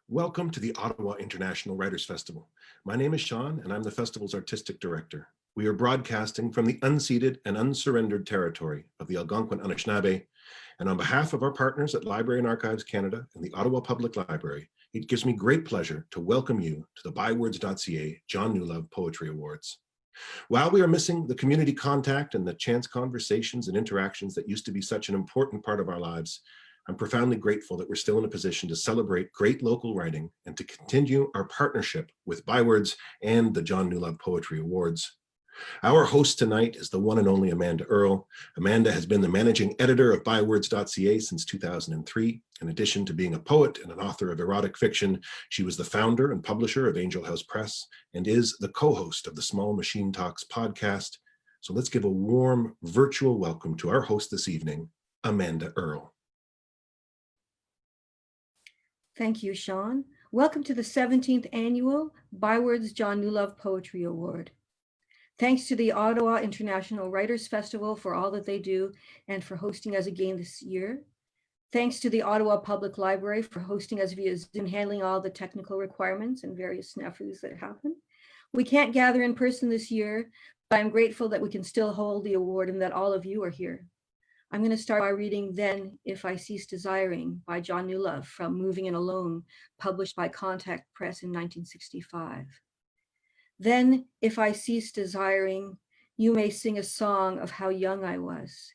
Welcome to the Ottawa International Writers Festival. My name is Sean, and I'm the festival's artistic director. We are broadcasting from the unceded and unsurrendered territory of the Algonquin Anishinaabe, and on behalf of our partners at Library and Archives Canada and the Ottawa Public Library, it gives me great pleasure to welcome you to the bywords.ca John Newlove Poetry Awards. While we are missing the community contact and the chance conversations and interactions that used to be such an important part of our lives, I'm profoundly grateful that we're still in a position to celebrate great local writing and to continue our partnership with Bywords and the John Newlove Poetry Awards. Our host tonight is the one and only Amanda Earle. Amanda has been the managing editor of bywords.ca since 2003. In addition to being a poet and an author of erotic fiction, she was the founder and publisher of Angel House Press and is the co-host of the Small Machine Talks podcast. So let's give a warm virtual welcome to our host this evening, Amanda Earle. Thank you, Sean. Welcome to the 17th Annual Bywords John Newlove Poetry Award. Thanks to the Ottawa International Writers Festival for all that they do and for hosting us again this year. Thanks to the Ottawa Public Library for hosting us via Zoom, handling all the technical requirements and various snafus that happen. We can't gather in person this year, but I'm grateful that we can still hold the award and that all of you are here. I'm going to start by reading Then If I Cease Desiring by John Newlove from Moving In Alone, published by Contact Press in 1965. Then, if I cease desiring, you may sing a song of how young I was.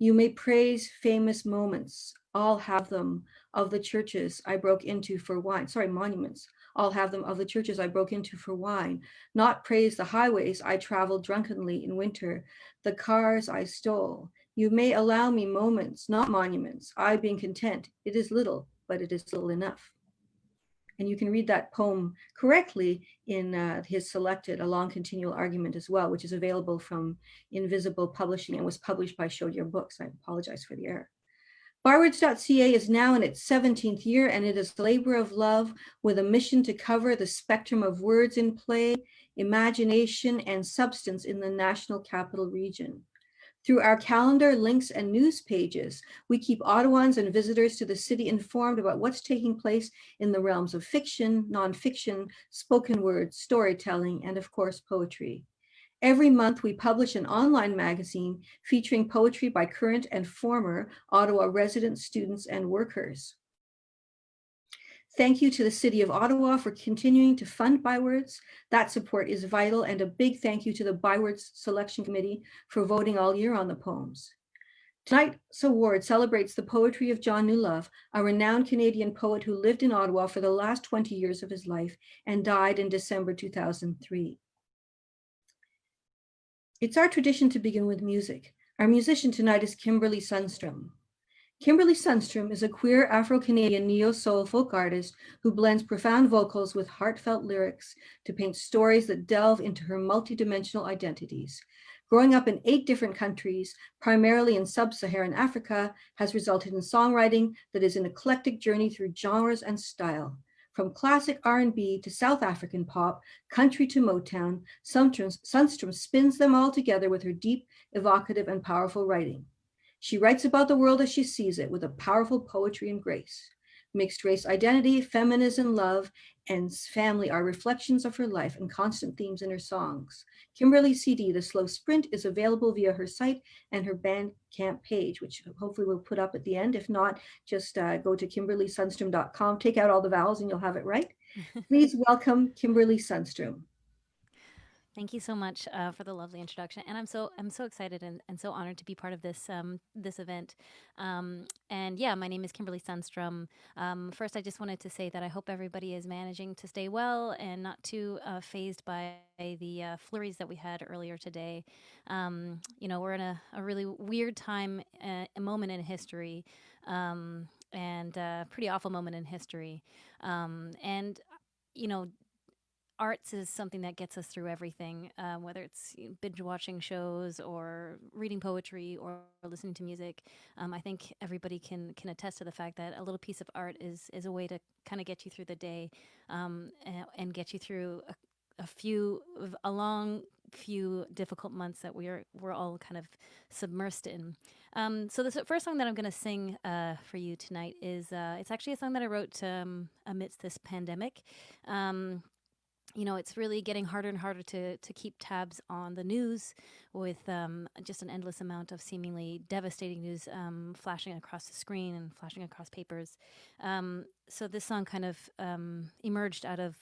You may praise famous moments, I'll have them, of the churches I broke into for wine. Monuments. I'll have them of the churches I broke into for wine. Not praise the highways I traveled drunkenly in winter, the cars I stole. You may allow me moments, not monuments. I being content, it is little, but it is little enough. And you can read that poem correctly in his selected A Long Continual Argument as well, which is available from Invisible Publishing and was published by Shodia Books. I apologize for the error. Bywords.ca is now in its 17th year, and it is a labor of love with a mission to cover the spectrum of words in play, imagination, and substance in the National Capital Region. Through our calendar, links, and news pages, we keep Ottawans and visitors to the city informed about what's taking place in the realms of fiction, nonfiction, spoken word, storytelling, and of course, poetry. Every month, we publish an online magazine featuring poetry by current and former Ottawa residents, students, and workers. Thank you to the City of Ottawa for continuing to fund Bywords. That support is vital, and a big thank you to the Bywords Selection Committee for voting all year on the poems. Tonight's award celebrates the poetry of John Newlove, a renowned Canadian poet who lived in Ottawa for the last 20 years of his life and died in December 2003. It's our tradition to begin with music. Our musician tonight is Kimberly Sundstrom. Kimberly Sundstrom is a queer Afro-Canadian neo-soul folk artist who blends profound vocals with heartfelt lyrics to paint stories that delve into her multidimensional identities. Growing up in 8 different countries, primarily in sub-Saharan Africa, has resulted in songwriting that is an eclectic journey through genres and style. From classic R&B to South African pop, country to Motown, Sundstrom spins them all together with her deep, evocative, and powerful writing. She writes about the world as she sees it with a powerful poetry and grace. Mixed race identity, feminism, love, and family are reflections of her life and constant themes in her songs. Kimberly's CD, The Slow Sprint, is available via her site and her Bandcamp page, which hopefully we'll put up at the end. If not, just go to KimberlySundstrom.com, take out all the vowels and you'll have it right. Please welcome Kimberly Sundstrom. Thank you so much for the lovely introduction, and I'm so excited and so honored to be part of this this event. And yeah, my name is Kimberly Sundstrom. First, I just wanted to say that I hope everybody is managing to stay well and not too phased by the flurries that we had earlier today. You know, we're in a really weird time, a moment in history, and a pretty awful moment in history, and you know. Arts is something that gets us through everything, whether it's binge watching shows or reading poetry or listening to music. I think everybody can attest to the fact that a little piece of art is a way to kind of get you through the day, and get you through a long few difficult months that we're all kind of submersed in. So the first song that I'm going to sing for you tonight is it's actually a song that I wrote amidst this pandemic. It's really getting harder and harder to keep tabs on the news with just an endless amount of seemingly devastating news flashing across the screen and flashing across papers. So this song kind of emerged out of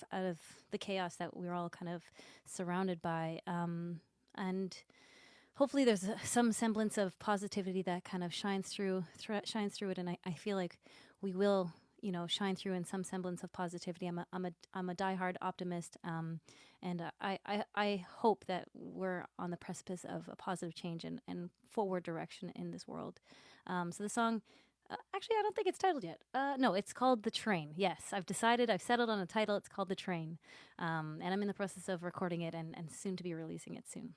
the chaos that we're all kind of surrounded by, and hopefully there's some semblance of positivity that kind of shines through it, and I feel like we will shine through in some semblance of positivity. I'm a diehard optimist, and I hope that we're on the precipice of a positive change and forward direction in this world. So the song, actually, I don't think it's titled yet. No, it's called The Train. Yes, I've settled on a title. It's called The Train, and I'm in the process of recording it and soon to be releasing it soon.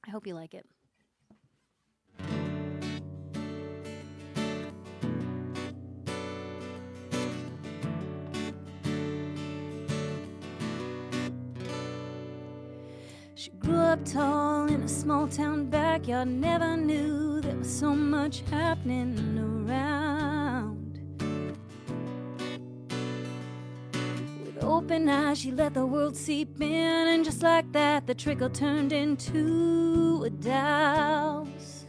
I hope you like it. She grew up tall in a small town backyard, never knew there was so much happening around. With open eyes, she let the world seep in, and just like that, the trickle turned into a douse.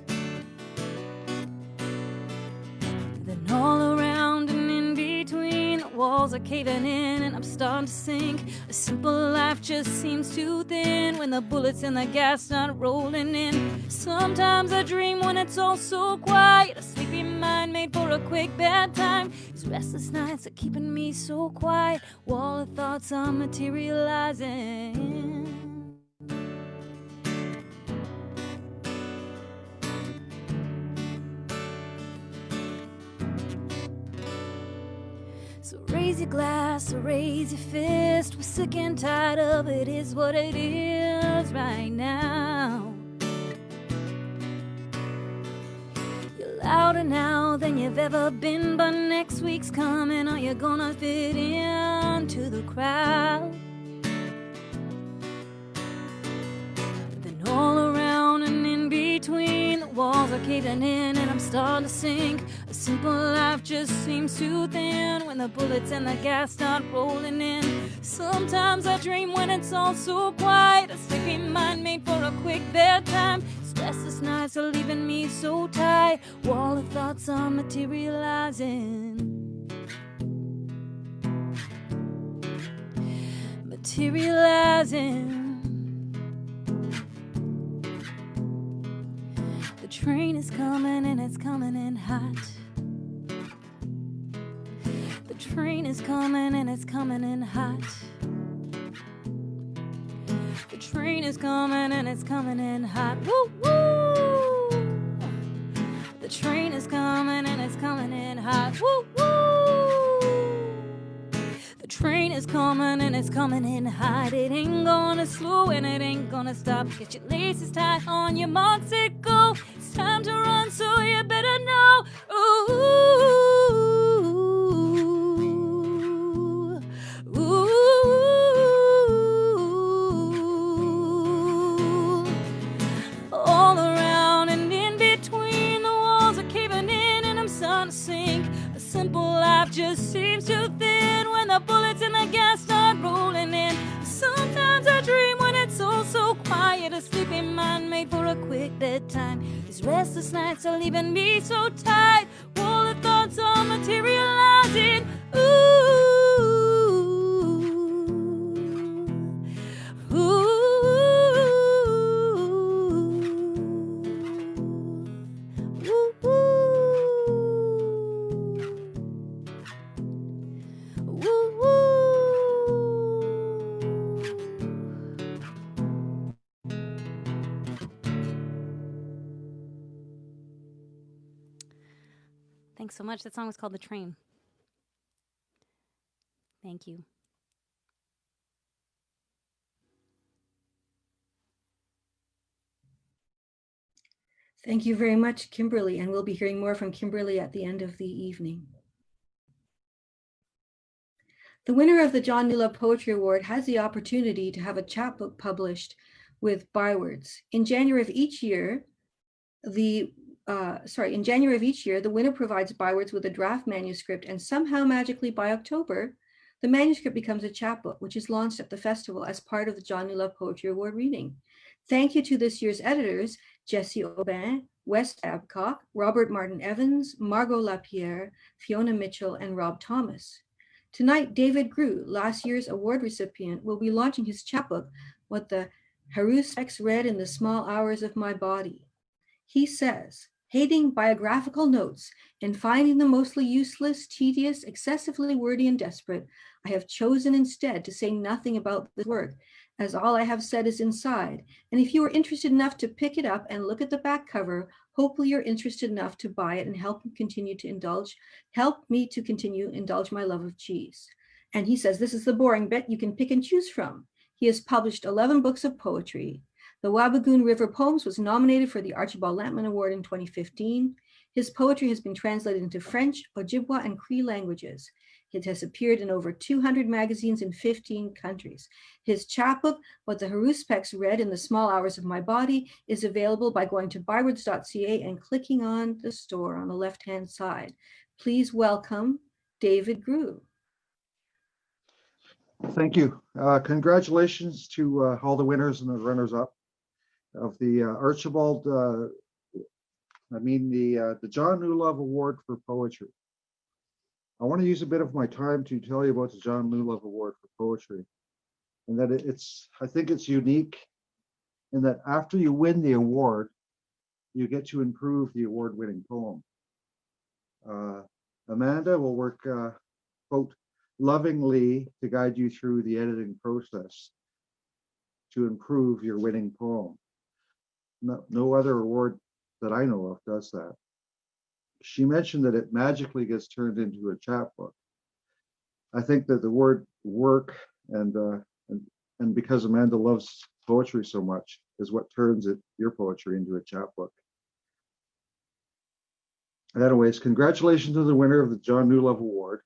Then all around and in between, the walls are caving in, and I'm starting to sink. A simple life just seems too thin when the bullets and the gas start rolling in. Sometimes I dream when it's all so quiet, a sleepy mind made for a quick bedtime. These restless nights are keeping me so quiet, while the thoughts are materializing. So raise your glass or raise your fist. We're sick and tired of it is what it is right now. You're louder now than you've ever been, but next week's coming. Are you gonna fit into the crowd? Then all around and in between, the walls are caving in, and I'm starting to sink. A simple life just seems too thin when the bullets and the gas start rolling in. Sometimes I dream when it's all so quiet, a sleepy mind made for a quick bedtime. These restless nights are leaving me so tight, while the thoughts are materializing. Materializing. The train is coming and it's coming in hot. The train is coming and it's coming in hot. The train is coming and it's coming in hot. Woo woo! The train is coming and it's coming in hot. Woo woo! The train is coming and it's coming in hot. It ain't gonna slow and it ain't gonna stop. Get your laces tied on your motorcycle. It's time to run, so you better know. Ooh, ooh, all around and in between, the walls are caving in, and I'm starting to sink. A simple life just seems too thin when the bullets and the gas start rolling in. Sometimes I dream when it's all so quiet, a sleepy mind made for a quick bedtime. These restless nights are leaving me so tight, all the thoughts are materializing. Ooh, ooh, ooh, ooh, ooh, ooh. Thanks so much. That song was called The Train. Thank you. Thank you very much, Kimberly, and we'll be hearing more from Kimberly at the end of the evening. The winner of the John Newlove Poetry Award has the opportunity to have a chapbook published with bywords. In January of each year, the winner provides bywords with a draft manuscript, and somehow magically by October, the manuscript becomes a chapbook, which is launched at the festival as part of the John Newlove Poetry Award reading. Thank you to this year's editors, Jessie Aubin, Wes Babcock, Robert Martin Evans, Margot Lapierre, Fiona Mitchell, and Rob Thomas. Tonight, David Grew, last year's award recipient, will be launching his chapbook, What the Haruspex Read in the Small Hours of My Body. He says, hating biographical notes and finding them mostly useless, tedious, excessively wordy, and desperate, I have chosen instead to say nothing about this work, as all I have said is inside. And if you are interested enough to pick it up and look at the back cover, hopefully you're interested enough to buy it and help me to continue indulge my love of cheese. And he says, this is the boring bit you can pick and choose from. He has published 11 books of poetry. The Wabigoon River Poems was nominated for the Archibald Lampman Award in 2015. His poetry has been translated into French, Ojibwa, and Cree languages. It has appeared in over 200 magazines in 15 countries. His chapbook, What the Haruspex Read in the Small Hours of My Body, is available by going to bywords.ca and clicking on the store on the left-hand side. Please welcome David Grew. Thank you. Congratulations to all the winners and the runners-up of the Archibald, the John Newlove Award for Poetry. I want to use a bit of my time to tell you about the John Newlove Award for Poetry, and that I think it's unique in that after you win the award, you get to improve the award-winning poem. Amanda will work, quote, lovingly to guide you through the editing process to improve your winning poem. No other award that I know of does that. She mentioned that it magically gets turned into a chapbook. I think that the word work and because Amanda loves poetry so much is what turns your poetry into a chapbook. Anyways, congratulations to the winner of the John Newlove Award.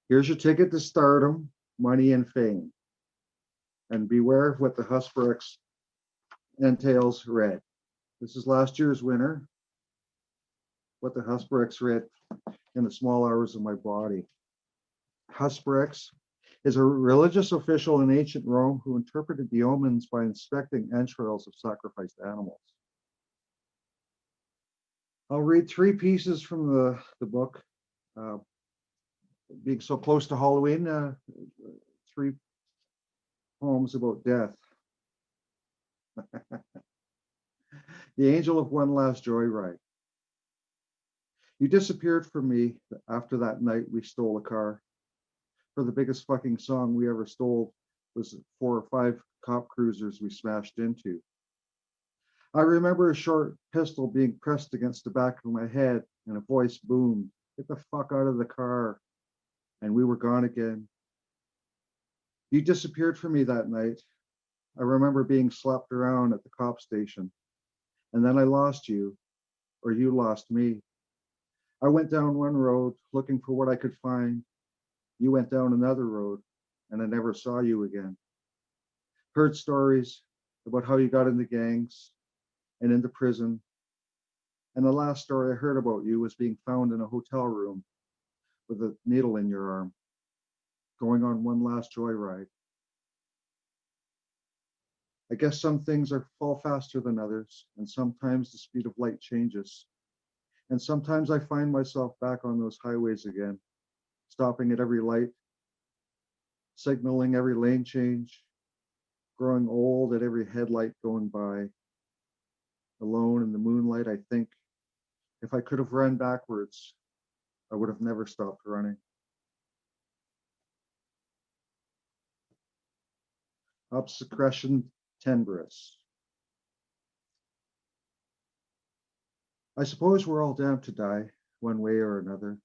Here's your ticket to stardom, money, and fame. And beware of what the Husperex entails read. This is last year's winner, What the Husperex Read in the Small Hours of My Body. Husperex is a religious official in ancient Rome who interpreted the omens by inspecting entrails of sacrificed animals. I'll read 3 pieces from the book. Being so close to Halloween, 3 poems about death. The Angel of One Last Joyride. You disappeared from me after that night we stole a car. For the biggest fucking song we ever stole was 4 or 5 cop cruisers we smashed into. I remember a short pistol being pressed against the back of my head and a voice boomed, "Get the fuck out of the car." And we were gone again. You disappeared from me that night. I remember being slapped around at the cop station. And then I lost you, or you lost me. I went down one road looking for what I could find. You went down another road, and I never saw you again. Heard stories about how you got into gangs and into prison. And the last story I heard about you was being found in a hotel room with a needle in your arm, going on one last joyride. I guess some things fall faster than others, and sometimes the speed of light changes. And sometimes I find myself back on those highways again, stopping at every light, signaling every lane change, growing old at every headlight going by. Alone in the moonlight, I think, if I could have run backwards, I would have never stopped running. Obsecretion Tenebris. I suppose we're all damned to die, one way or another.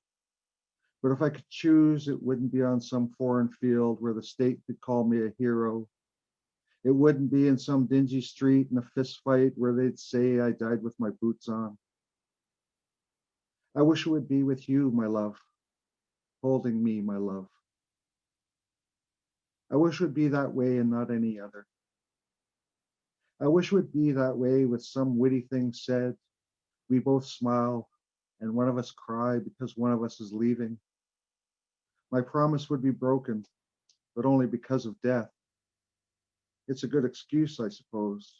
But if I could choose, it wouldn't be on some foreign field where the state could call me a hero. It wouldn't be in some dingy street in a fist fight where they'd say I died with my boots on. I wish it would be with you, my love, holding me, my love. I wish it would be that way and not any other. I wish it would be that way with some witty thing said. We both smile and one of us cry because one of us is leaving. My promise would be broken, but only because of death. It's a good excuse, I suppose.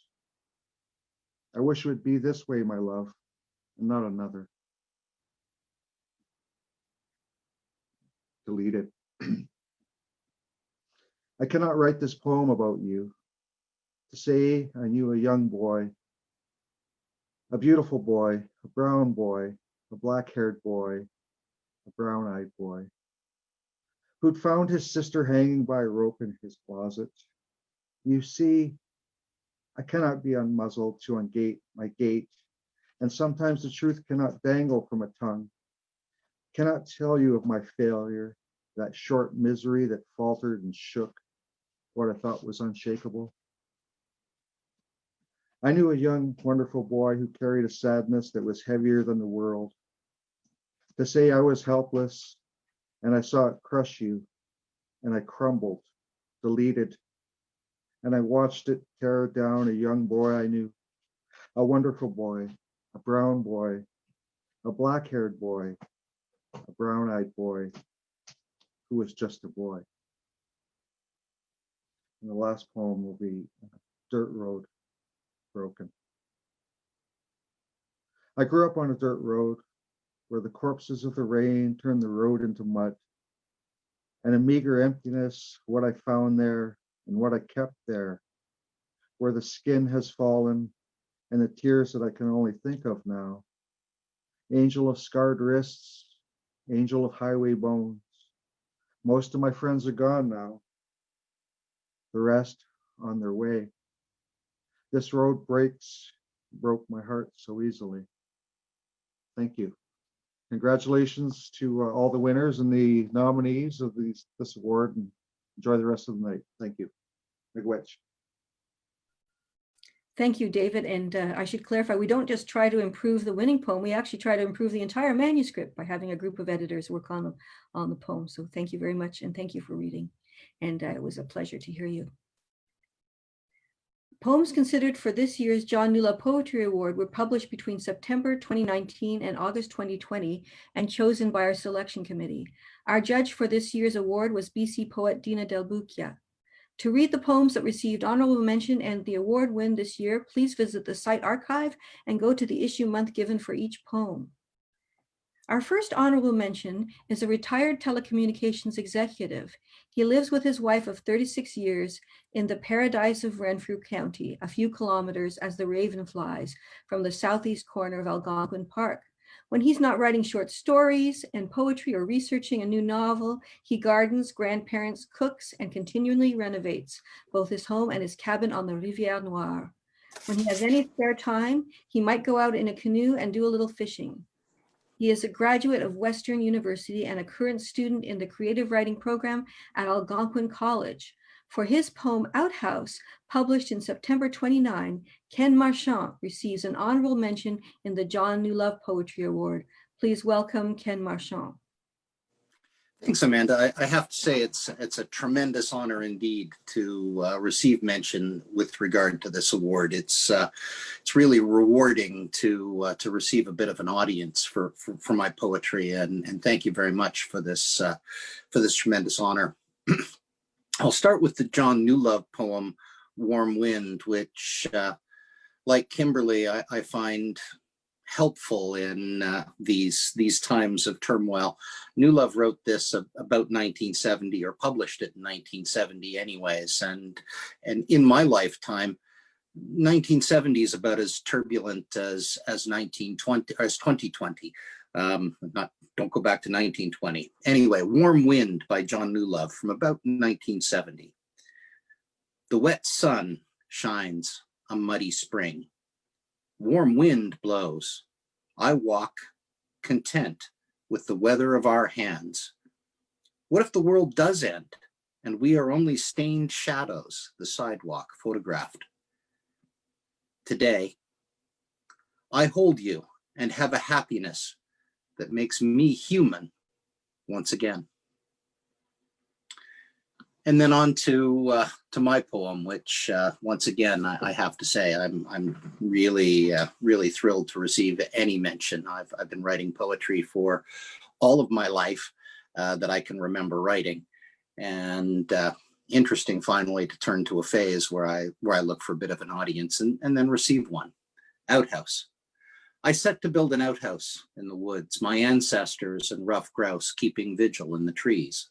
I wish it would be this way, my love, and not another. Delete it. I cannot write this poem about you. To say I knew a young boy, a beautiful boy, a brown boy, a black-haired boy, a brown-eyed boy, who'd found his sister hanging by a rope in his closet. You see, I cannot be unmuzzled to ungate my gait, and sometimes the truth cannot dangle from a tongue. Cannot tell you of my failure, that short misery that faltered and shook what I thought was unshakable. I knew a young, wonderful boy who carried a sadness that was heavier than the world. To say I was helpless, and I saw it crush you, and I crumbled, deleted, and I watched it tear down a young boy I knew, a wonderful boy, a brown boy, a black-haired boy, a brown-eyed boy, who was just a boy. And the last poem will be Dirt Road Broken. I grew up on a dirt road where the corpses of the rain turned the road into mud, and a meager emptiness, what I found there and what I kept there, where the skin has fallen and the tears that I can only think of now. Angel of scarred wrists, angel of highway bones. Most of my friends are gone now. The rest on their way. This road broke my heart so easily. Thank you. Congratulations to all the winners and the nominees of this award, and enjoy the rest of the night. Thank you. Miigwech. Thank you, David. And I should clarify, we don't just try to improve the winning poem, we actually try to improve the entire manuscript by having a group of editors work on the poem. So thank you very much, and thank you for reading. And it was a pleasure to hear you. Poems considered for this year's John Newlove Poetry Award were published between September 2019 and August 2020 and chosen by our selection committee. Our judge for this year's award was BC poet Dina Del Bucchia. To read the poems that received honorable mention and the award win this year, please visit the site archive and go to the issue month given for each poem. Our first honorable mention is a retired telecommunications executive. He lives with his wife of 36 years in the paradise of Renfrew County, a few kilometers as the raven flies from the southeast corner of Algonquin Park. When he's not writing short stories and poetry or researching a new novel, he gardens, grandparents, cooks, and continually renovates both his home and his cabin on the Rivière Noire. When he has any spare time, he might go out in a canoe and do a little fishing. He is a graduate of Western University and a current student in the creative writing program at Algonquin College. For his poem Outhouse, published in September 29, Ken Marchand receives an honorable mention in the John Newlove Poetry Award. Please welcome Ken Marchand. Thanks, Amanda. I have to say it's a tremendous honor indeed to receive mention with regard to this award. It's really rewarding to receive a bit of an audience for my poetry, and thank you very much for this tremendous honor. I'll start with the John Newlove poem "Warm Wind," which, like Kimberly, I find helpful in these times of turmoil. Newlove wrote this about 1970, or published it in 1970 anyways, and in my lifetime 1970 is about as turbulent as 1920 as 2020. Don't go back to 1920. Anyway, Warm Wind by John Newlove from about 1970. The wet sun shines a muddy spring. Warm wind blows. I walk content with the weather of our hands. What if the world does end and we are only stained shadows, the sidewalk photographed? Today, I hold you and have a happiness that makes me human once again. And then on to my poem, which once again I have to say I'm really really thrilled to receive any mention. I've been writing poetry for all of my life that I can remember writing, and interesting finally to turn to a phase where I look for a bit of an audience and then receive one. Outhouse. I set to build an outhouse in the woods, my ancestors and rough grouse keeping vigil in the trees.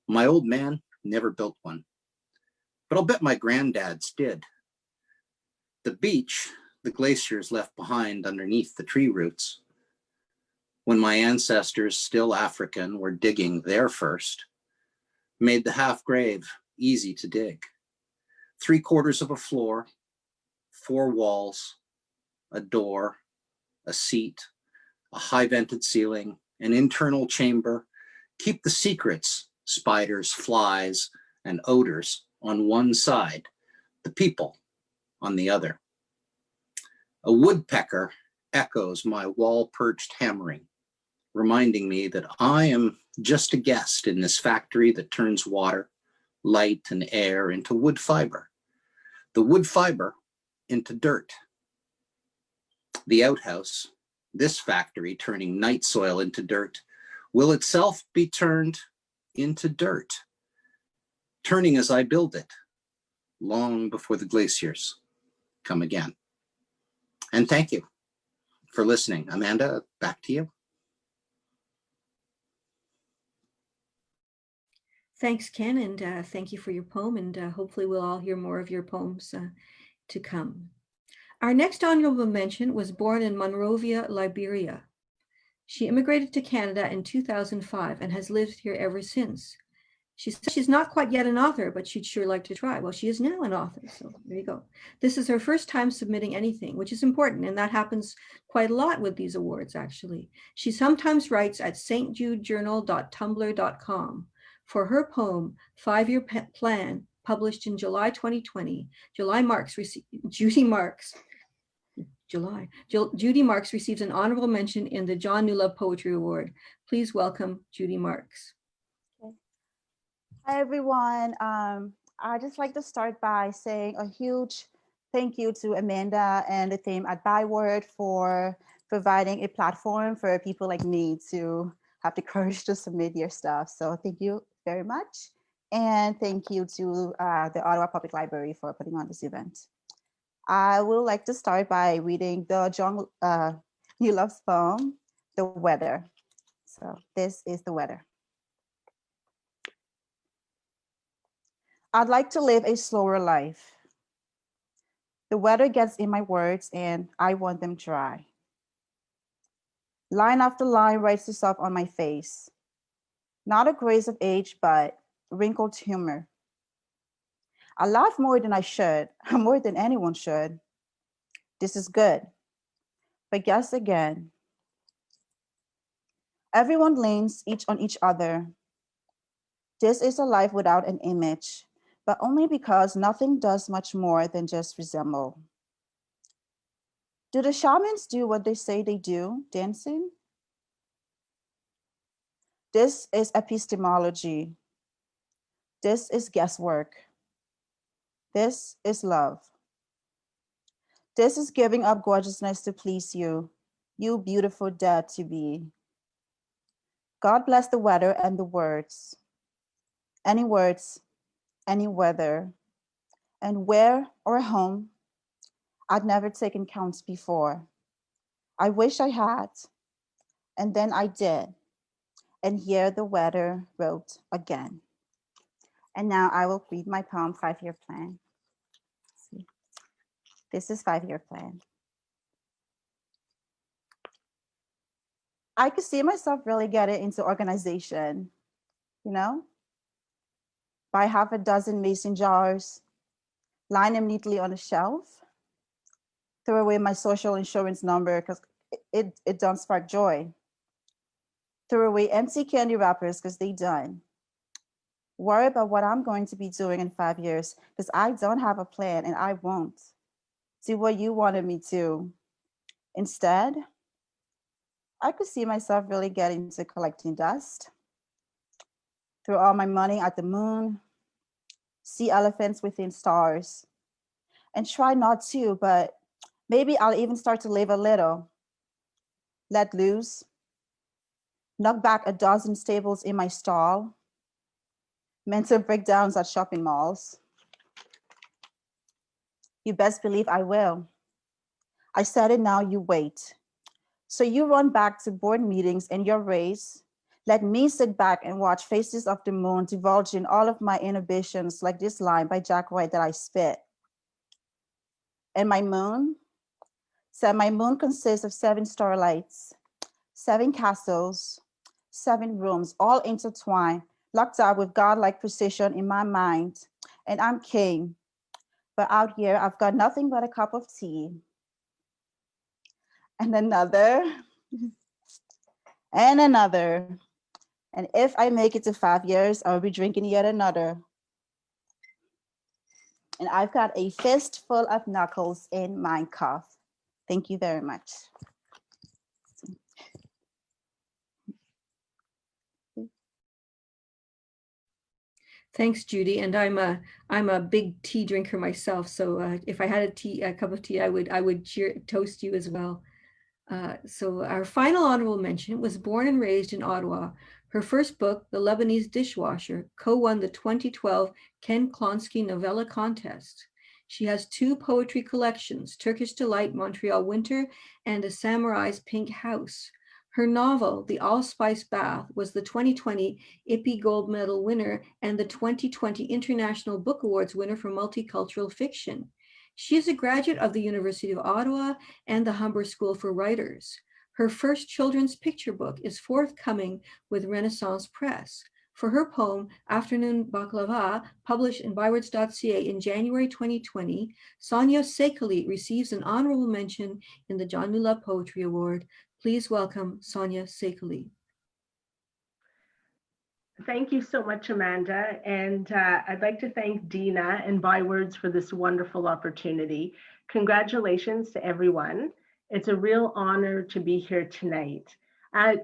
My old man never built one, but I'll bet my granddads did. The beach, the glaciers left behind underneath the tree roots. When my ancestors, still African, were digging their first, made the half grave easy to dig. 3/4 of a floor, 4 walls, a door, a seat, a high vented ceiling, an internal chamber. Keep the secrets, spiders, flies, and odors on one side, the people on the other. A woodpecker echoes my wall-perched hammering, reminding me that I am just a guest in this factory that turns water, light, and air into wood fiber, the wood fiber into dirt. The outhouse, this factory turning night soil into dirt, will itself be turned into dirt, turning as I build it, long before the glaciers come again. And thank you for listening. Amanda, back to you. Thanks, Ken, and thank you for your poem, and hopefully we'll all hear more of your poems to come. Our next honorable mention was born in Monrovia, Liberia. She immigrated to Canada in 2005 and has lived here ever since. She says she's not quite yet an author, but she'd sure like to try. Well, she is now an author, so there you go. This is her first time submitting anything, which is important, and that happens quite a lot with these awards, actually. She sometimes writes at stjudejournal.tumblr.com. For her poem, 5-Year Plan, published in July 2020, Judy Marks receives an honorable mention in the John Newlove Poetry Award. Please welcome Judy Marks. Hi, everyone. I'd just like to start by saying a huge thank you to Amanda and the team at Byword for providing a platform for people like me to have the courage to submit your stuff. So thank you very much. And thank you to the Ottawa Public Library for putting on this event. I would like to start by reading the John Newlove's poem, The Weather. So this is the weather. I'd like to live a slower life. The weather gets in my words and I want them dry. Line after line writes itself on my face. Not a grace of age, but wrinkled humor. I laugh more than I should, more than anyone should. This is good. But guess again. Everyone leans each on each other. This is a life without an image, but only because nothing does much more than just resemble. Do the shamans do what they say they do, dancing? This is epistemology. This is guesswork. This is love. This is giving up gorgeousness to please you, you beautiful dead to be. God bless the weather and the words. Any words, any weather, and where or home, I'd never taken counts before. I wish I had, and then I did. And here the weather wrote again. And now I will read my poem, 5-Year Plan. See. This is 5-Year Plan. I could see myself really getting into organization, you know? Buy half a dozen mason jars, line them neatly on a shelf, throw away my social insurance number because it don't spark joy. Throw away empty candy wrappers because they done. Worry about what I'm going to be doing in 5 years because I don't have a plan and I won't. Do what you wanted me to. Instead, I could see myself really getting to collecting dust, throw all my money at the moon, sea elephants within stars. And try not to, but maybe I'll even start to live a little. Let loose. Knock back a dozen stables in my stall. Mental breakdowns at shopping malls. You best believe I will. I said it, now you wait. So you run back to board meetings in your race. Let me sit back and watch Faces of the Moon divulging all of my inhibitions, like this line by Jack White that I spit. And my moon? So my moon consists of 7 starlights, 7 castles, 7 rooms, all intertwined, locked out with godlike precision in my mind. And I'm king. But out here, I've got nothing but a cup of tea. And another, and another. And if I make it to 5 years, I'll be drinking yet another. And I've got a fistful of knuckles in my cuff. Thank you very much. Thanks, Judy. And I'm a big tea drinker myself. So if I had a cup of tea, I would toast you as well. So our final honorable mention was born and raised in Ottawa. Her first book, The Lebanese Dishwasher, co-won the 2012 Ken Klonsky Novella Contest. She has 2 poetry collections, Turkish Delight, Montreal Winter, and A Samurai's Pink House. Her novel, The Allspice Bath, was the 2020 IPPY Gold Medal winner and the 2020 International Book Awards winner for multicultural fiction. She is a graduate of the University of Ottawa and the Humber School for Writers. Her first children's picture book is forthcoming with Renaissance Press. For her poem, Afternoon Baklava, published in bywords.ca in January 2020, Sonia Sekeli receives an honorable mention in the John New Love Poetry Award. Please welcome Sonia Sekeli. Thank you so much, Amanda. And I'd like to thank Dina and Bywords for this wonderful opportunity. Congratulations to everyone. It's a real honor to be here tonight.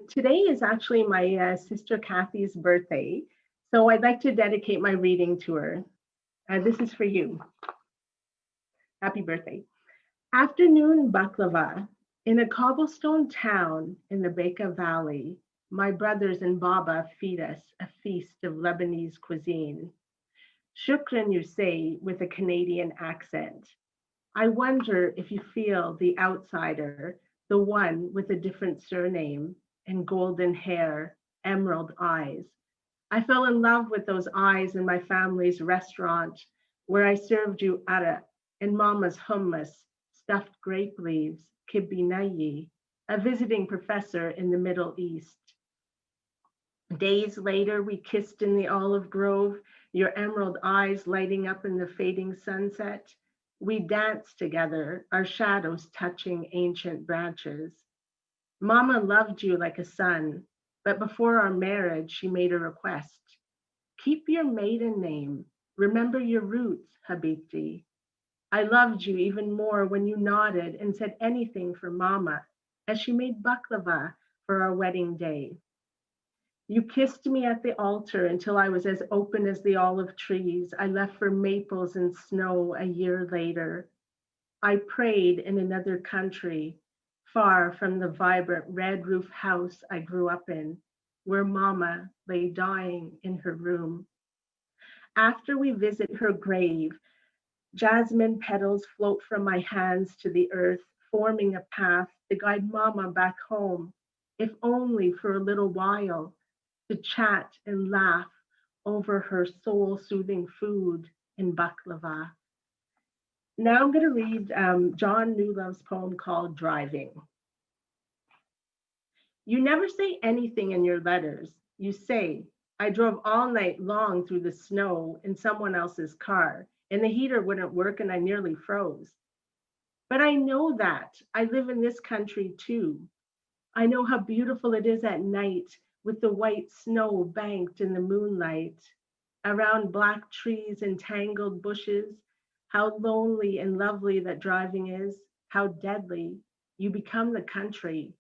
Today is actually my sister Kathy's birthday, so I'd like to dedicate my reading to her. This is for you. Happy birthday. Afternoon baklava. In a cobblestone town in the Bekaa Valley, my brothers and Baba feed us a feast of Lebanese cuisine. Shukran, you say, with a Canadian accent. I wonder if you feel the outsider, the one with a different surname and golden hair, emerald eyes. I fell in love with those eyes in my family's restaurant where I served you ara and Mama's hummus, stuffed grape leaves, kibinayi, a visiting professor in the Middle East. Days later, we kissed in the olive grove, your emerald eyes lighting up in the fading sunset. We danced together, our shadows touching ancient branches. Mama loved you like a son, but before our marriage, she made a request. Keep your maiden name. Remember your roots, Habibti. I loved you even more when you nodded and said anything for Mama, as she made baklava for our wedding day. You kissed me at the altar until I was as open as the olive trees I left for maples and snow a year later. I prayed in another country, far from the vibrant red roof house I grew up in, where Mama lay dying in her room. After we visit her grave, jasmine petals float from my hands to the earth, forming a path to guide Mama back home, if only for a little while, to chat and laugh over her soul-soothing food in baklava. Now I'm going to read John Newlove's poem called Driving. You never say anything in your letters. You say, I drove all night long through the snow in someone else's car, and the heater wouldn't work and I nearly froze. But I know that. I live in this country too. I know how beautiful it is at night with the white snow banked in the moonlight, around black trees and tangled bushes, how lonely and lovely that driving is, how deadly. You become the country.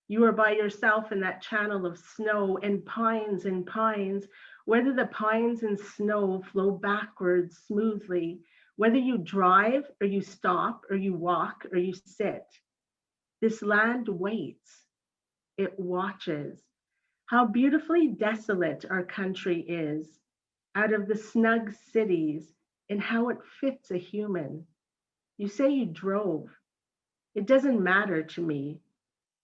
You are by yourself in that channel of snow and pines, whether the pines and snow flow backwards smoothly, whether you drive or you stop or you walk or you sit. This land waits, it watches. How beautifully desolate our country is, out of the snug cities, and how it fits a human. You say you drove. It doesn't matter to me.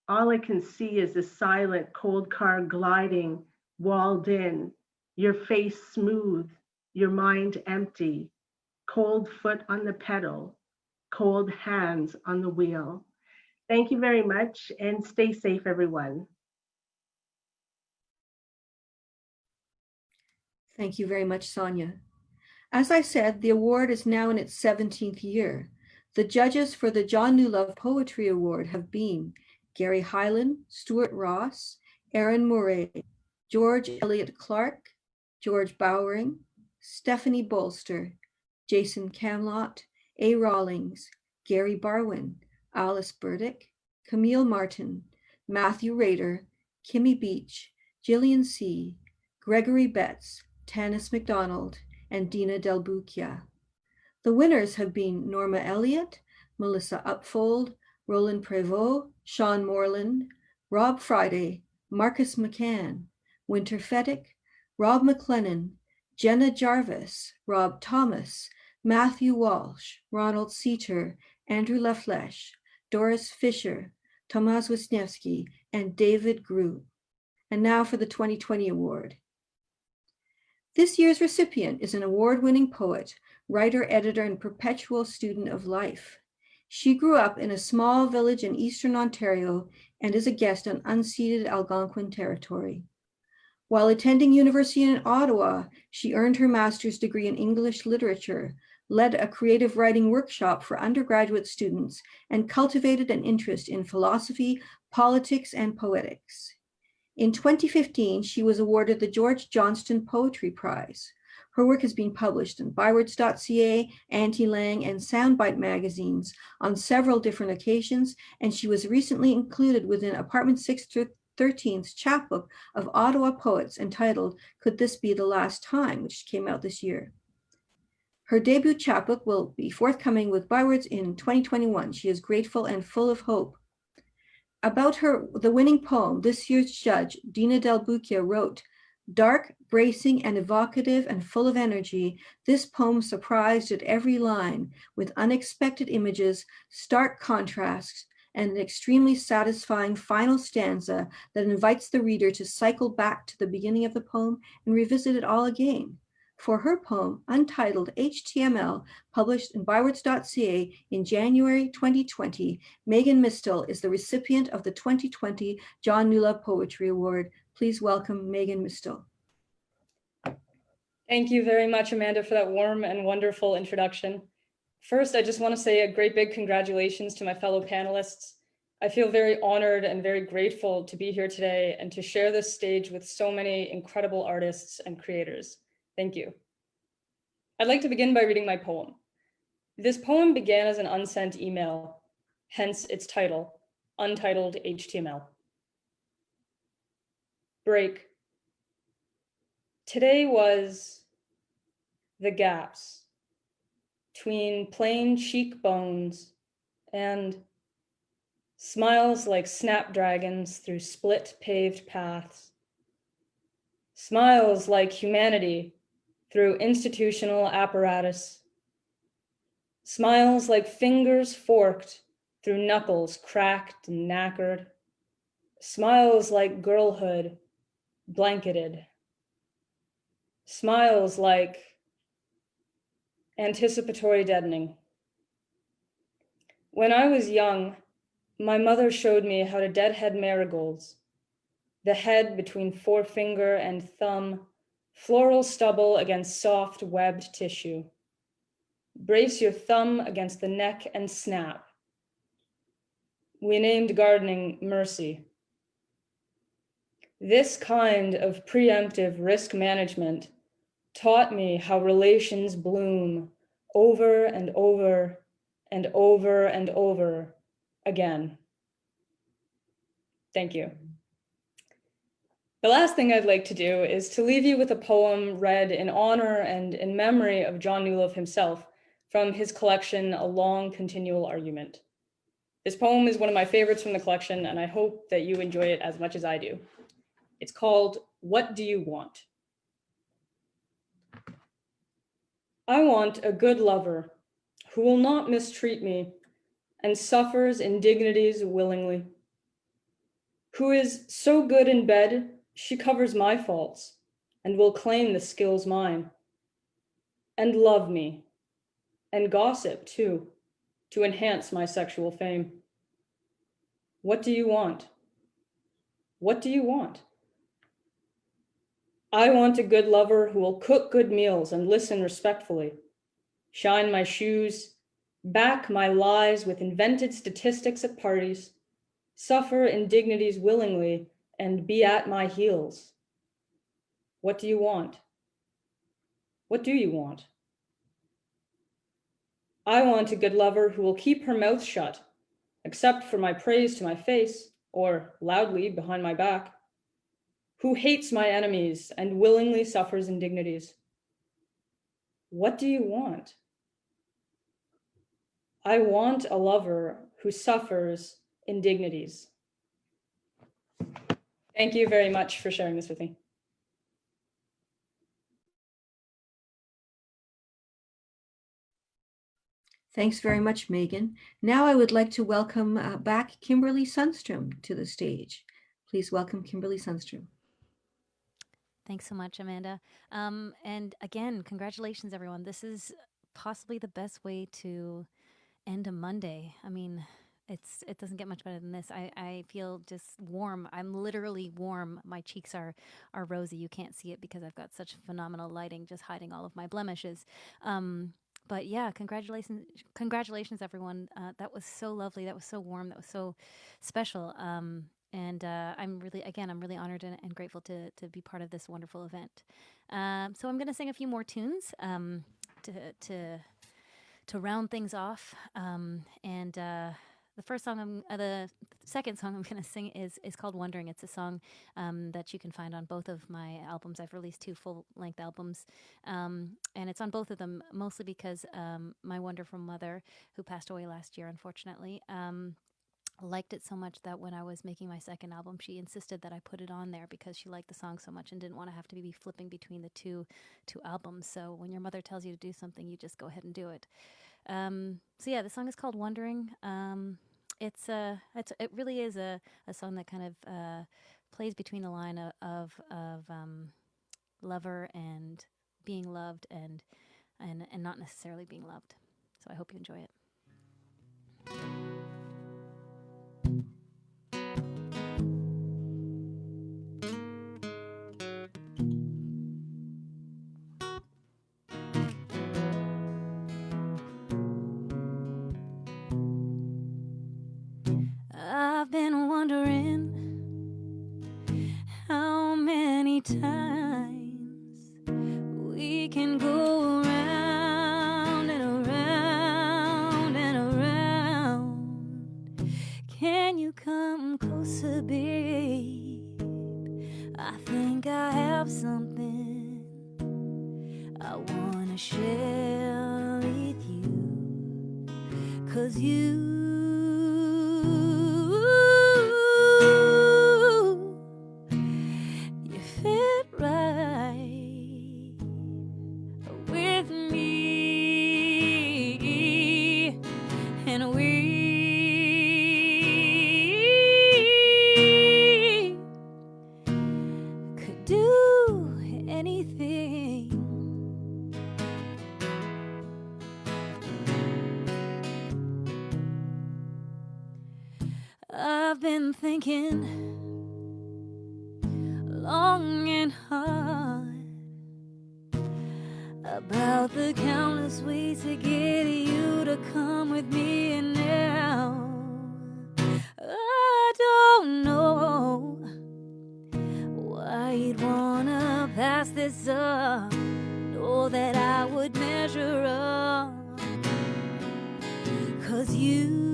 All I can see is a silent, cold car gliding, walled in, your face smooth, your mind empty, cold foot on the pedal, cold hands on the wheel. Thank you very much and stay safe, everyone. Thank you very much, Sonia. As I said, the award is now in its 17th year. The judges for the John Newlove Poetry Award have been Gary Hyland, Stuart Ross, Aaron Murray, George Elliott Clark, George Bowering, Stephanie Bolster, Jason Camlott, A. Rawlings, Gary Barwin, Alice Burdick, Camille Martin, Matthew Rader, Kimmy Beach, Gillian C., Gregory Betts, Tanis McDonald, and Dina Del Bucchia. The winners have been Norma Elliott, Melissa Upfold, Roland Prévost, Sean Moreland, Rob Friday, Marcus McCann, Winter Feddick, Rob McLennan, Jenna Jarvis, Rob Thomas, Matthew Walsh, Ronald Seater, Andrew LaFleche, Doris Fisher, Tomasz Wisniewski, and David Grew. And now for the 2020 award. This year's recipient is an award-winning poet, writer, editor, and perpetual student of life. She grew up in a small village in Eastern Ontario and is a guest on unceded Algonquin territory. While attending university in Ottawa, she earned her master's degree in English literature, led a creative writing workshop for undergraduate students, and cultivated an interest in philosophy, politics, and poetics. In 2015, she was awarded the George Johnston Poetry Prize. Her work has been published in bywords.ca, Auntie Lang, and Soundbite magazines on several different occasions, and she was recently included within Apartment 613's chapbook of Ottawa poets entitled Could This Be the Last Time, which came out this year. Her debut chapbook will be forthcoming with Bywords in 2021. She is grateful and full of hope. About the winning poem, this year's judge, Dina Del Bucchia, wrote, "Dark, bracing, and evocative and full of energy, this poem surprised at every line with unexpected images, stark contrasts, and an extremely satisfying final stanza that invites the reader to cycle back to the beginning of the poem and revisit it all again." For her poem, Untitled HTML, published in bywords.ca in January 2020, Megan Mistel is the recipient of the 2020 John Newlove Poetry Award. Please welcome Megan Mistel. Thank you very much, Amanda, for that warm and wonderful introduction. First, I just want to say a great big congratulations to my fellow panelists. I feel very honored and very grateful to be here today and to share this stage with so many incredible artists and creators. Thank you. I'd like to begin by reading my poem. This poem began as an unsent email, hence its title, Untitled HTML. Break. Today was the gaps between plain cheekbones and smiles like snapdragons through split paved paths. Smiles like humanity through institutional apparatus. Smiles like fingers forked through knuckles cracked and knackered. Smiles like girlhood blanketed. Smiles like anticipatory deadening. When I was young, my mother showed me how to deadhead marigolds, the head between forefinger and thumb, floral stubble against soft webbed tissue. Brace your thumb against the neck and snap. We named gardening mercy. This kind of preemptive risk management taught me how relations bloom over and over and over and over again. Thank you. The last thing I'd like to do is to leave you with a poem read in honor and in memory of John Newlove himself from his collection, A Long Continual Argument. This poem is one of my favorites from the collection, and I hope that you enjoy it as much as I do. It's called, What Do You Want? I want a good lover who will not mistreat me and suffers indignities willingly, who is so good in bed she covers my faults and will claim the skills mine, and love me and gossip too to enhance my sexual fame. What do you want? What do you want? I want a good lover who will cook good meals and listen respectfully, shine my shoes, back my lies with invented statistics at parties, suffer indignities willingly, and be at my heels. What do you want? What do you want? I want a good lover who will keep her mouth shut, except for my praise to my face, or loudly behind my back, who hates my enemies and willingly suffers indignities. What do you want? I want a lover who suffers indignities. Thank you very much for sharing this with me. Thanks very much, Megan. Now I would like to welcome back Kimberly Sundstrom to the stage. Please welcome Kimberly Sundstrom. Thanks so much, Amanda. And again, congratulations, everyone. This is possibly the best way to end a Monday. I mean, it doesn't get much better than this. I feel just warm. I'm literally warm. My cheeks are rosy. You can't see it because I've got such phenomenal lighting just hiding all of my blemishes. But yeah, congratulations, everyone. That was so lovely. That was so warm. That was so special. And I'm really honored and grateful to be part of this wonderful event. So I'm going to sing a few more tunes to round things off. The second song I'm going to sing is called Wondering. It's a song that you can find on both of my albums. I've released 2 full-length albums, and it's on both of them, mostly because my wonderful mother, who passed away last year, unfortunately, liked it so much that when I was making my second album, she insisted that I put it on there because she liked the song so much and didn't want to have to be flipping between the two albums. So when your mother tells you to do something, you just go ahead and do it. So yeah, the song is called Wondering. It really is a song that kind of plays between the line of lover and being loved and not necessarily being loved. So I hope you enjoy it. I've been wondering how many times we can go around and around and around. Can you come closer, babe? I think I have something I wanna share with you, 'cause you fit right with me, and we could do anything. I've been thinking long and hard about the countless ways to get you to come with me, and now I don't know why you'd wanna pass this up. Know that I would measure up, 'cause you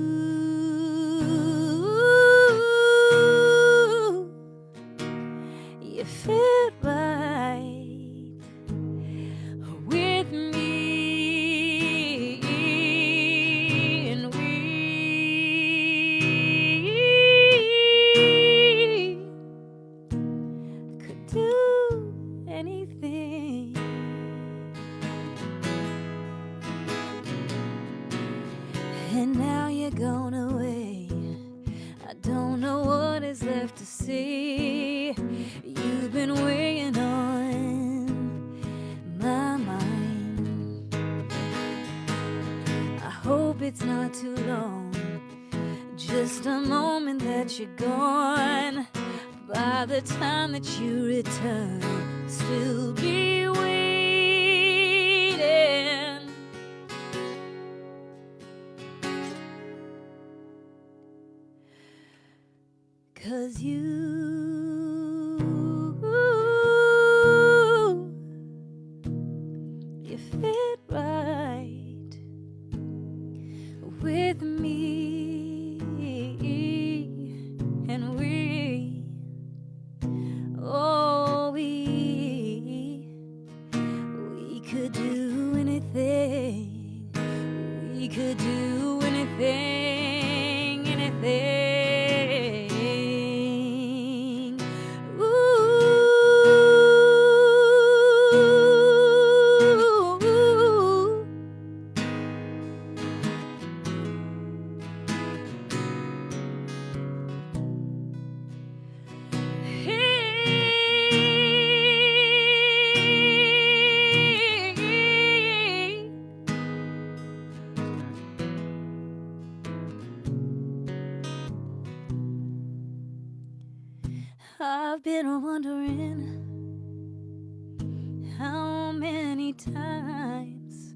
and now you're gone away. I don't know what is left to say. You've been weighing on my mind. I hope it's not too long, just a moment that you're gone. By the time that you return, I'll still be waiting. 'Cause you fit right with me, and we could do anything. We could do anything, anything. Ooh. I've been wondering how many times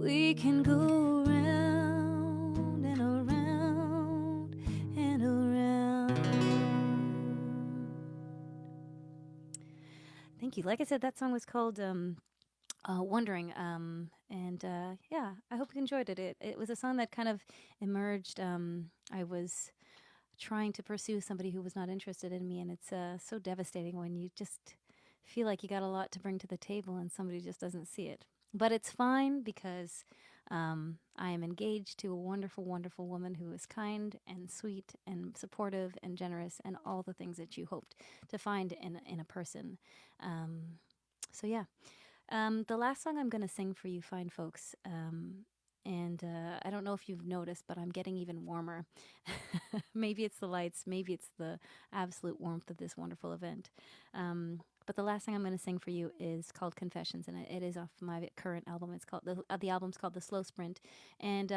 we can go around and around and around. Thank you. Like I said, that song was called Wondering. Yeah, I hope you enjoyed it. It was a song that kind of emerged. I was trying to pursue somebody who was not interested in me, and it's so devastating when you just feel like you got a lot to bring to the table and somebody just doesn't see it. But it's fine because I am engaged to a wonderful, wonderful woman who is kind and sweet and supportive and generous and all the things that you hoped to find in a person. So yeah. The last song I'm going to sing for you fine folks, and I don't know if you've noticed, but I'm getting even warmer. Maybe it's the lights, maybe it's the absolute warmth of this wonderful event. But the last song I'm going to sing for you is called Confessions, and it is off my current album. It's called the album's called The Slow Sprint, and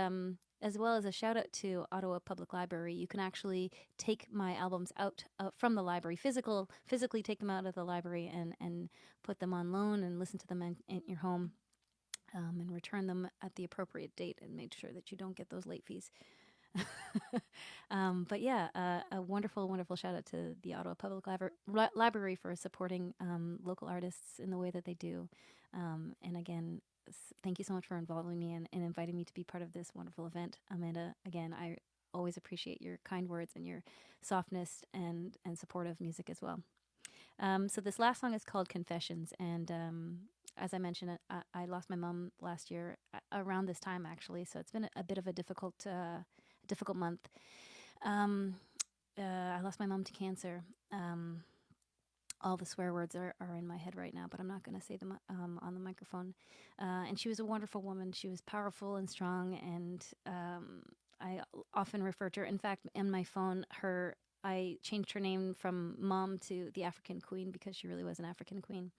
as well as a shout out to Ottawa Public Library. You can actually take my albums out from the library, physically take them out of the library and put them on loan and listen to them in your home, and return them at the appropriate date and make sure that you don't get those late fees. But yeah, a wonderful, wonderful shout out to the Ottawa Public Library for supporting local artists in the way that they do. And again, thank you so much for involving me and inviting me to be part of this wonderful event. Amanda, again, I always appreciate your kind words and your softness and supportive music as well. So this last song is called Confessions, and as I mentioned, I lost my mom last year around this time, actually. So it's been a bit of a difficult month. I lost my mom to cancer. All the swear words are in my head right now, but I'm not going to say them on the microphone. And she was a wonderful woman. She was powerful and strong, and I often refer to her. In fact, in my phone, I changed her name from Mom to the African Queen because she really was an African queen.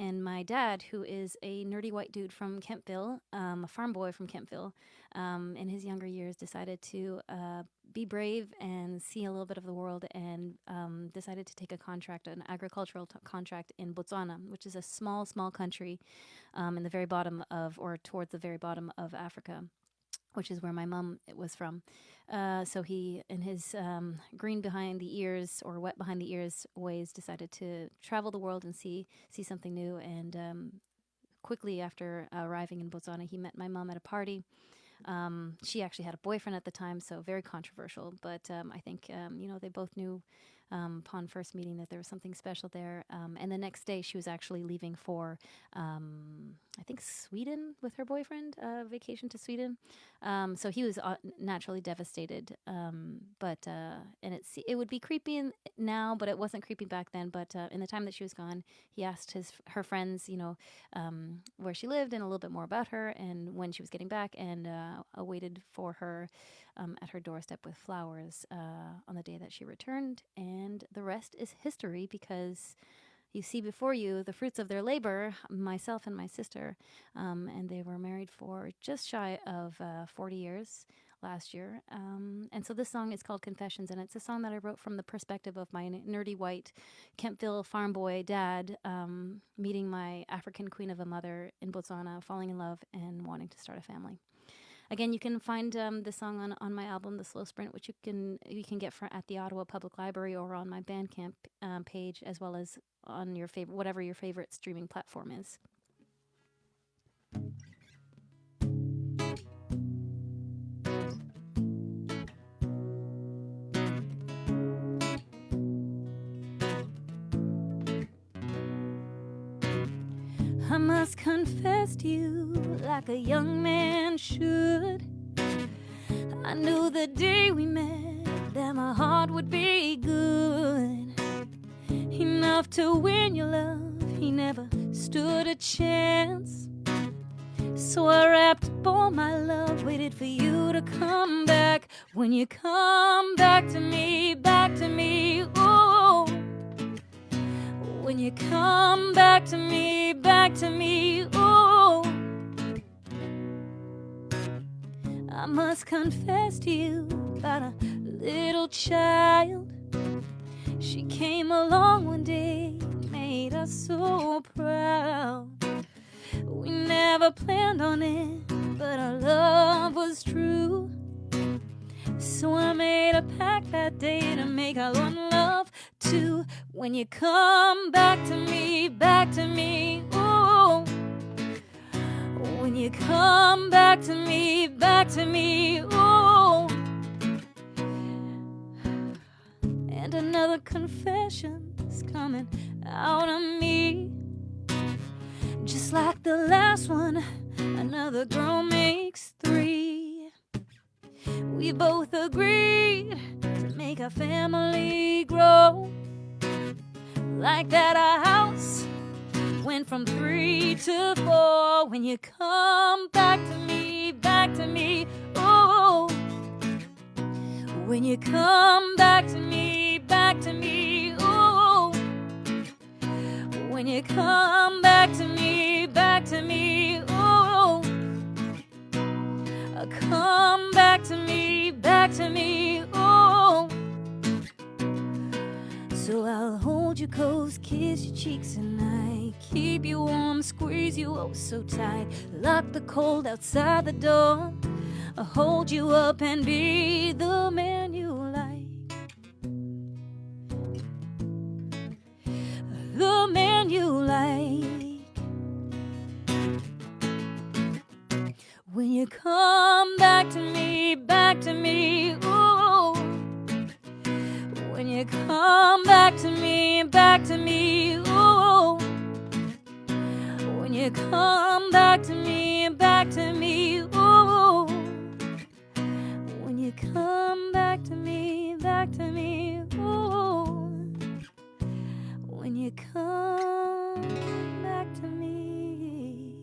And my dad, who is a nerdy white dude from Kemptville, a farm boy from Kemptville, in his younger years decided to be brave and see a little bit of the world, and decided to take an agricultural contract in Botswana, which is a small, small country in the very bottom or towards the very bottom of Africa, which is where my mom was from. So he, in his green behind the ears or wet behind the ears ways, decided to travel the world and see something new. And quickly after arriving in Botswana, he met my mom at a party. She actually had a boyfriend at the time, so very controversial. But I think, they both knew upon first meeting that there was something special there. And the next day she was actually leaving for, I think Sweden with her boyfriend, vacation to Sweden. So he was naturally devastated. And it would be creepy now, but it wasn't creepy back then. But in the time that she was gone, he asked her friends, where she lived and a little bit more about her and when she was getting back, and awaited for her at her doorstep with flowers on the day that she returned. And the rest is history, because you see before you the fruits of their labor, myself and my sister, and they were married for just shy of 40 years last year. And so this song is called Confessions, and it's a song that I wrote from the perspective of my nerdy white Kempville farm boy dad, meeting my African queen of a mother in Botswana, falling in love and wanting to start a family. Again, you can find this song on my album, The Slow Sprint, which you can get at the Ottawa Public Library or on my Bandcamp page, as well as on your whatever your favorite streaming platform is. I must confess to you, like a young man should, I knew the day we met that my heart would be good, enough to win your love. He never stood a chance, so I wrapped up all my love, waited for you to come back. When you come back to me, oh, when you come back to me, oh, I must confess to you about a little child. She came along one day, made us so proud. We never planned on it, but our love was true. So I made a pact that day to make our one love two. When you come back to me, oh, when you come back to me, oh. And another confession's coming out of me, just like the last one. Another girl makes three. We both agreed to make our family grow. Like that, our house went from 3 to 4. When you come back to me, oh, when you come back to me, oh, when you come back to me, oh, come back to me, oh. So I'll hold you close, kiss your cheeks at night, keep you warm, squeeze you oh so tight, lock the cold outside the door. I'll hold you up and be the man you like, the man you like. When you come back to me, oh, when you come back to me, oh, when you come back to me, oh, when you come back to me, oh, when you come back to me.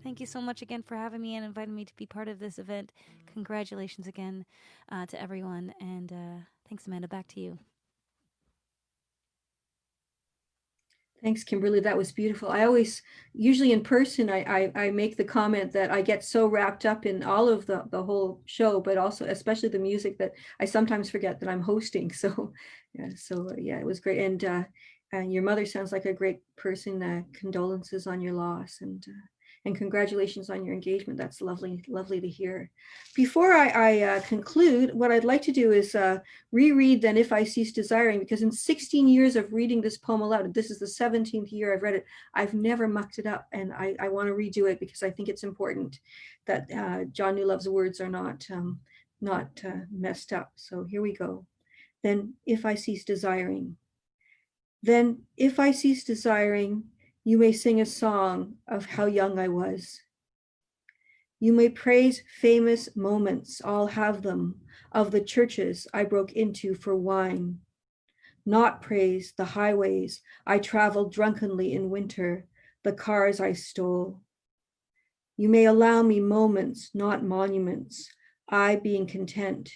Thank you so much again for having me and inviting me to be part of this event. Congratulations again to everyone, and thanks, Amanda. Back to you. Thanks, Kimberly. That was beautiful. I always, usually in person, I make the comment that I get so wrapped up in all of the whole show, but also especially the music, that I sometimes forget that I'm hosting. So yeah, it was great. And your mother sounds like a great person. Condolences on your loss, and congratulations on your engagement. That's lovely to hear. Before I conclude, what I'd like to do is reread Then If I Cease Desiring, because in 16 years of reading this poem aloud, and this is the 17th year I've read it, I've never mucked it up, and I want to redo it because I think it's important that John Newlove's words are not messed up. So here we go. Then if I cease desiring. Then if I cease desiring, You may sing a song of how young I was. You may praise famous moments, I'll have them, of the churches I broke into for wine. Not praise the highways I traveled drunkenly in winter, the cars I stole. You may allow me moments, not monuments, I being content.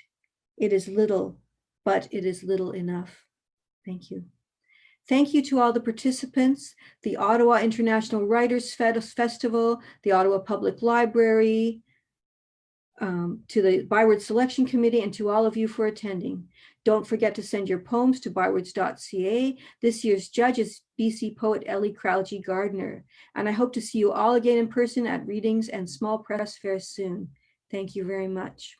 It is little, but it is little enough. Thank you. Thank you to all the participants, the Ottawa International Writers Festival, the Ottawa Public Library, to the Byward Selection Committee, and to all of you for attending. Don't forget to send your poems to bywards.ca. This year's judge is BC poet Ellie Crowley Gardner, and I hope to see you all again in person at readings and small press fairs soon. Thank you very much.